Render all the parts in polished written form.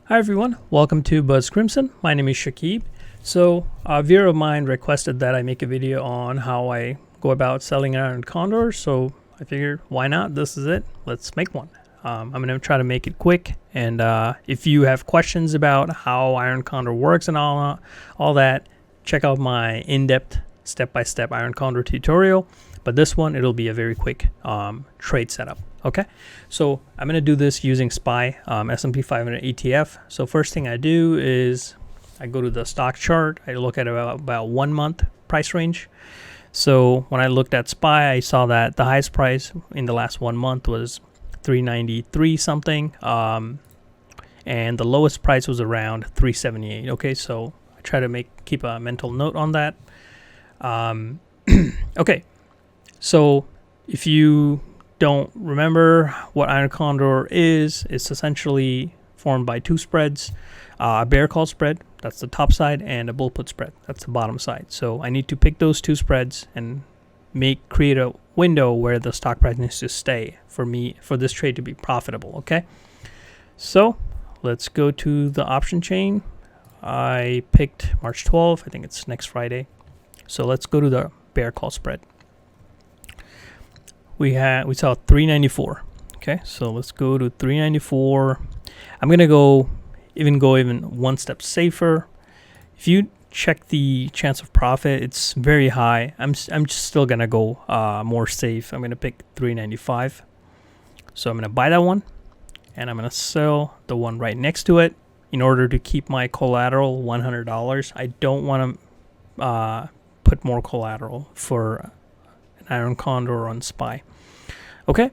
Hi everyone, welcome to Buzz Crimson. My name is Shakib. So a viewer of mine requested that I make a video on how I go about selling Iron Condor. So I figured, why not? This is it. Let's make one. I'm going to try to make it quick. And if you have questions about how Iron Condor works and all that, check out my in-depth step-by-step Iron Condor tutorial. But this one, it'll be a very quick trade setup. Okay, so I'm going to do this using SPY, S&P 500 ETF. So first thing I do is I go to the stock chart. I look at about 1 month price range. So when I looked at SPY, I saw that the highest price in the last 1 month was 393 something. And the lowest price was around 378. Okay, so I try to keep a mental note on that. Okay, so if you don't remember what Iron Condor is, it's essentially formed by two spreads, a bear call spread, that's the top side, and a bull put spread, that's the bottom side. So I need to pick those two spreads and create a window where the stock price needs to stay for this trade to be profitable. Okay, so let's go to the option chain. I picked March 12th. I think it's next Friday. So let's go to the bear call spread. We saw 394. Okay, so let's go to 394. I'm gonna go even one step safer. If you check the chance of profit, it's very high. I'm just still gonna go more safe. I'm gonna pick 395. So I'm gonna buy that one, and I'm gonna sell the one right next to it in order to keep my collateral $100. I don't want to put more collateral for an Iron Condor on SPY. Okay,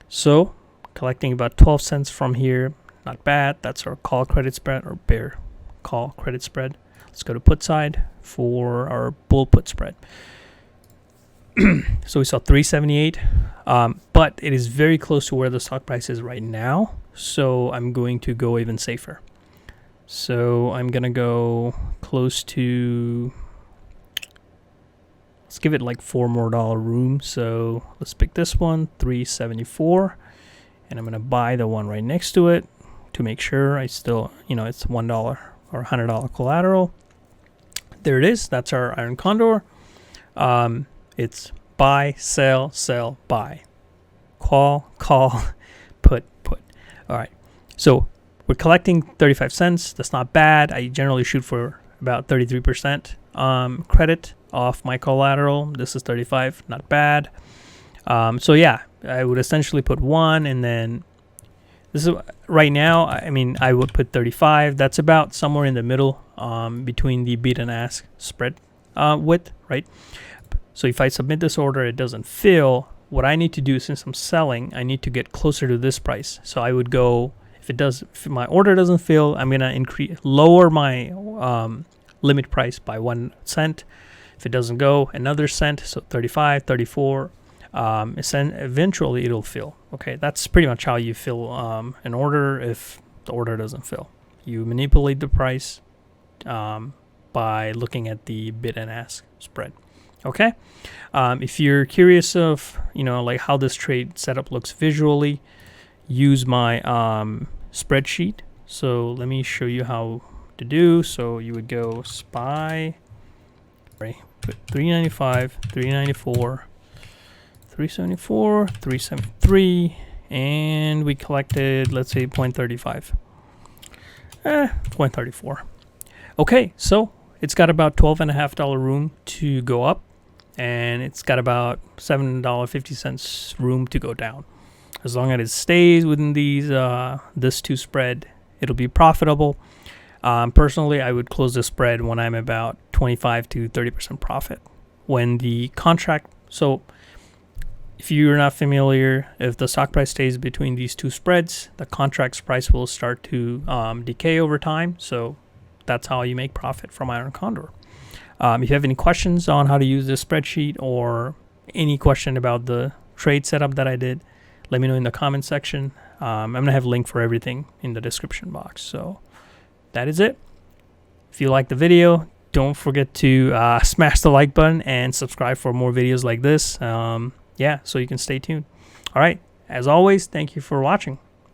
so collecting about 12 cents from here, not bad. That's our call credit spread, or bear call credit spread. Let's go to put side for our bull put spread. So we saw 378, but it is very close to where the stock price is right now. So I'm going to go even safer. So I'm gonna go close to, let's give it like $4 more room. So let's pick this one, 374, and I'm gonna buy the one right next to it to make sure I still, it's $1 or $100 collateral. There it is. That's our Iron Condor. It's buy, sell, sell, buy, call, put. All right. So we're collecting 35 cents. That's not bad. I generally shoot for about 33% credit off my collateral. This is 35, not bad. So yeah, I would essentially put one, and then this is right now, I would put 35. That's about somewhere in the middle between the bid and ask spread width, right? So if I submit this order, it doesn't fill, what I need to do, since I'm selling, I need to get closer to this price. So I would go, if my order doesn't fill, I'm gonna lower my limit price by 1 cent. If it doesn't go, another cent, so 35, 34, eventually it'll fill. Okay, that's pretty much how you fill an order if the order doesn't fill. You manipulate the price by looking at the bid and ask spread. Okay, if you're curious of, like how this trade setup looks visually, use my spreadsheet. So let me show you how to do. So you would go SPY, put 395, 394, 374, 373, and we collected, let's say, 0.35, 0.34. Okay, so it's got about $12.50 room to go up, and it's got about $7.50 room to go down. As long as it stays within this two spread, it'll be profitable. Personally, I would close the spread when I'm about 25 to 30% profit. When the contract, so if you're not familiar, if the stock price stays between these two spreads, the contract's price will start to decay over time. So that's how you make profit from Iron Condor. If you have any questions on how to use this spreadsheet, or any question about the trade setup that I did, let me know in the comment section. I'm going to have a link for everything in the description box. So that is it. If you like the video, don't forget to smash the like button and subscribe for more videos like this. So you can stay tuned. All right. As always, thank you for watching.